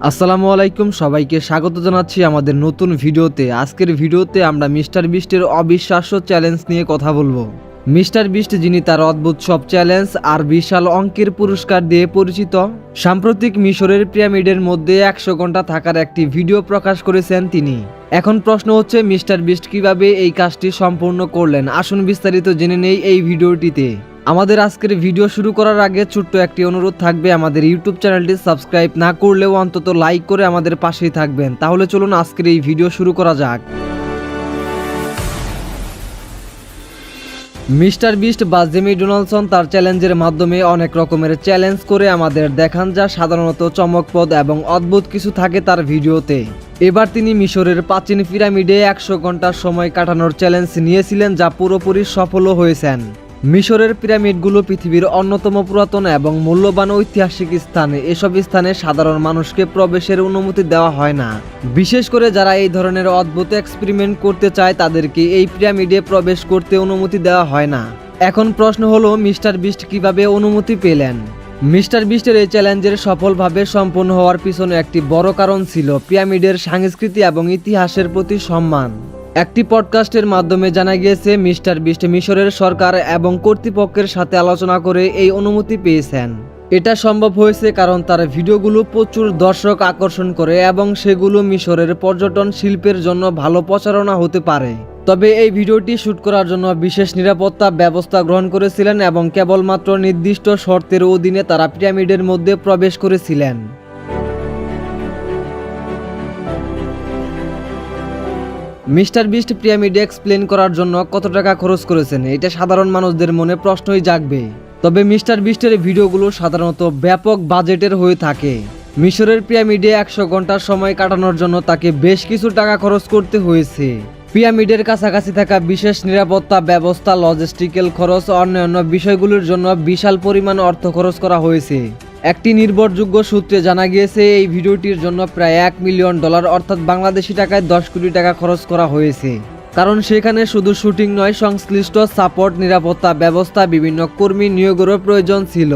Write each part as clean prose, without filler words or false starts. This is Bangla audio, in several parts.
আসসালামু আলাইকুম, সবাইকে স্বাগত জানাচ্ছি আমাদের নতুন ভিডিওতে। আজকের ভিডিওতে আমরা মিস্টার বিস্টের অবিশ্বাস্য চ্যালেঞ্জ নিয়ে কথা বলবো। মিস্টার বিস্ট, যিনি তার অদ্ভুত সব চ্যালেঞ্জ আর বিশাল অঙ্কের পুরস্কার দিয়ে পরিচিত, সাম্প্রতিক মিশরের পিরামিডের মধ্যে 100 ঘন্টা থাকার একটি ভিডিও প্রকাশ করেছেন তিনি। এখন প্রশ্ন হচ্ছে, মিস্টার বিস্ট কিভাবে এই কাজটি সম্পূর্ণ করলেন? আসুন বিস্তারিত জেনে নেই এই ভিডিওটিতে। আমাদের আজকের ভিডিও শুরু করার আগে ছোট্ট একটি অনুরোধ থাকবে, আমাদের ইউটিউব চ্যানেলটি সাবস্ক্রাইব না করলেও অন্তত লাইক করে আমাদের পাশেই থাকবেন। তাহলে চলুন আজকের এই ভিডিও শুরু করা যাক। মিস্টার বিস্ট বা জেমি ডোনাল্ডসন তার চ্যালেঞ্জের মাধ্যমে অনেক রকমের চ্যালেঞ্জ করে আমাদের দেখান, যা সাধারণত চমকপ্রদ এবং অদ্ভুত কিছু থাকে তার ভিডিওতে। এবার তিনি মিশরের প্রাচীন পিরামিডে 100 ঘন্টা সময় কাটানোর চ্যালেঞ্জ নিয়েছিলেন, যা পুরোপুরি সফলও হয়েছেন। মিশরের পিরামিডগুলো পৃথিবীর অন্যতম পুরাতন এবং মূল্যবান ঐতিহাসিক স্থান। এসব স্থানে সাধারণ মানুষকে প্রবেশের অনুমতি দেওয়া হয় না। বিশেষ করে যারা এই ধরনের অদ্ভুত এক্সপেরিমেন্ট করতে চায় তাদেরকে এই পিরামিডে প্রবেশ করতে অনুমতি দেওয়া হয় না। এখন প্রশ্ন হলো, মিস্টার বিস্ট কিভাবে অনুমতি পেলেন? মিস্টার বিস্টের এই চ্যালেঞ্জের সফলভাবে সম্পন্ন হওয়ার পিছনে একটি বড় কারণ ছিল পিরামিডের সংস্কৃতি এবং ইতিহাসের প্রতি সম্মান। একটি পডকাস্টের মাধ্যমে জানা গিয়েছে, মিস্টার বিস্ট মিশরের সরকার এবং কর্তৃপক্ষের সাথে আলোচনা করে এই অনুমতি পেয়েছেন। এটা সম্ভব হয়েছে কারণ তার ভিডিওগুলো প্রচুর দর্শক আকর্ষণ করে এবং সেগুলো মিশরের পর্যটন শিল্পের জন্য ভালো প্রচারণা হতে পারে। তবে এই ভিডিওটি শুট করার জন্য বিশেষ নিরাপত্তা ব্যবস্থা গ্রহণ করেছিলেন এবং কেবলমাত্র নির্দিষ্ট শর্তের অধীনে তারা পিরামিডের মধ্যে প্রবেশ করেছিলেন। মিস্টার বিস্ট পিরামিড এক্সপ্লেন করার জন্য কত টাকা খরচ করেছেন, এটা সাধারণ মানুষদের মনে প্রশ্নই জাগবে। তবে মিস্টার বিস্টের ভিডিওগুলো সাধারণত ব্যাপক বাজেটের হয়ে থাকে। মিশরের পিরামিডে 100 ঘন্টার সময় কাটানোর জন্য তাকে বেশ কিছু টাকা খরচ করতে হয়েছে। পিরামিডের কাছাকাছি থাকা বিশেষ নিরাপত্তা ব্যবস্থা, লজিস্টিক্যাল খরচ, অন্যান্য বিষয়গুলোর জন্য বিশাল পরিমাণ অর্থ খরচ করা হয়েছে। একটি নির্ভরযোগ্য সূত্রে জানা গিয়েছে, এই ভিডিওটির জন্য প্রায় $1 মিলিয়ন অর্থাৎ বাংলাদেশি টাকায় 10 কোটি টাকা খরচ করা হয়েছে। কারণ সেখানে শুধু শুটিং নয়, সংশ্লিষ্ট সাপোর্ট, নিরাপত্তা ব্যবস্থা, বিভিন্ন কর্মী নিয়োগেরও প্রয়োজন ছিল।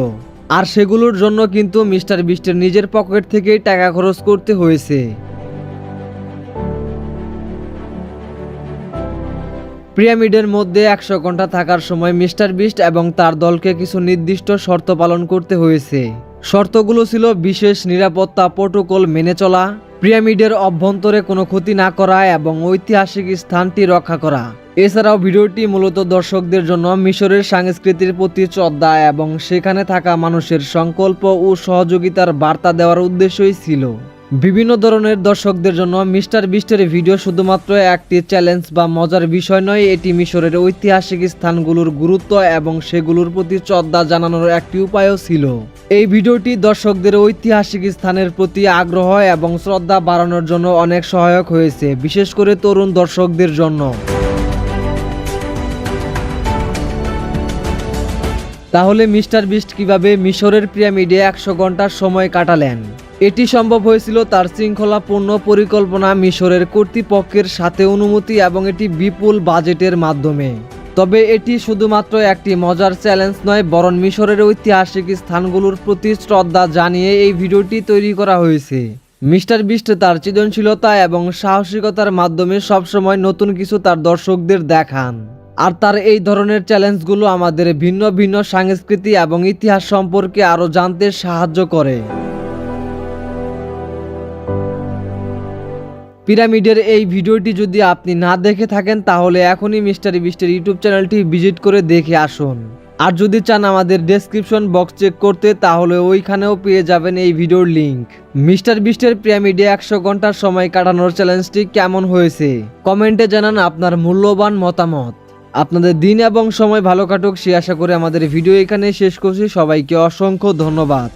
আর সেগুলোর জন্য কিন্তু মিস্টার বিস্টের নিজের পকেট থেকেই টাকা খরচ করতে হয়েছে। পিরামিডের মধ্যে 100 ঘন্টা থাকার সময় মিস্টার বিস্ট এবং তার দলকে কিছু নির্দিষ্ট শর্ত পালন করতে হয়েছে। শর্তগুলো ছিল বিশেষ নিরাপত্তা প্রোটোকল মেনে চলা, পিরামিডের অভ্যন্তরে কোনো ক্ষতি না করা এবং ঐতিহাসিক স্থানটি রক্ষা করা। এছাড়াও ভিডিওটি মূলত দর্শকদের জন্য মিশরের সংস্কৃতির প্রতি শ্রদ্ধা এবং সেখানে থাকা মানুষের সংকল্প ও সহযোগিতার বার্তা দেওয়ার উদ্দেশ্যই ছিল। বিভিন্ন ধরনের দর্শকদের জন্য মিস্টার বিস্টের ভিডিও শুধুমাত্র একটি চ্যালেঞ্জ বা মজার বিষয় নয়, এটি মিশরের ঐতিহাসিক স্থানগুলোর গুরুত্ব এবং সেগুলোর প্রতি শ্রদ্ধা জানানোর একটি উপায়ও ছিল। এই ভিডিওটি দর্শকদের ঐতিহাসিক স্থানের প্রতি আগ্রহ এবং শ্রদ্ধা বাড়ানোর জন্য অনেক সহায়ক হয়েছে, বিশেষ করে তরুণ দর্শকদের জন্য। তাহলে মিস্টার বিস্ট কিভাবে মিশরের পিরামিডে 100 ঘন্টার সময় কাটালেন? এটি সম্ভব হয়েছিল তার শৃঙ্খলাপূর্ণ পরিকল্পনা, মিশরের কর্তৃপক্ষের সাথে অনুমতি এবং এটি বিপুল বাজেটের মাধ্যমে। তবে এটি শুধুমাত্র একটি মজার চ্যালেঞ্জ নয়, বরং মিশরের ঐতিহাসিক স্থানগুলোর প্রতি শ্রদ্ধা জানিয়ে এই ভিডিওটি তৈরি করা হয়েছে। মিস্টার বিস্ট তার সৃজনশীলতা এবং সাহসিকতার মাধ্যমে সবসময় নতুন কিছু তার দর্শকদের দেখান। আর তার এই ধরনের চ্যালেঞ্জগুলো আমাদের ভিন্ন ভিন্ন সংস্কৃতি এবং ইতিহাস সম্পর্কে আরও জানতে সাহায্য করে। পিরামিডের এই ভিডিওটি যদি আপনি না দেখে থাকেন তাহলে এখনই মিস্টার বিস্টের ইউটিউব চ্যানেলটি ভিজিট করে দেখে আসুন। আর যদি চান আমাদের ডেসক্রিপশন বক্স চেক করতে, তাহলে ওইখানেও পেয়ে যাবেন এই ভিডিওর লিংক। মিস্টার বিস্টের পিরামিডে 100 ঘন্টার সময় কাটানোর চ্যালেঞ্জটি কেমন হয়েছে কমেন্টে জানান আপনার মূল্যবান মতামত। আপনাদের দিন এবং সময় ভালো কাটুক সে আশা করে আমাদের ভিডিও এখানে শেষ করছি। সবাইকে অসংখ্য ধন্যবাদ।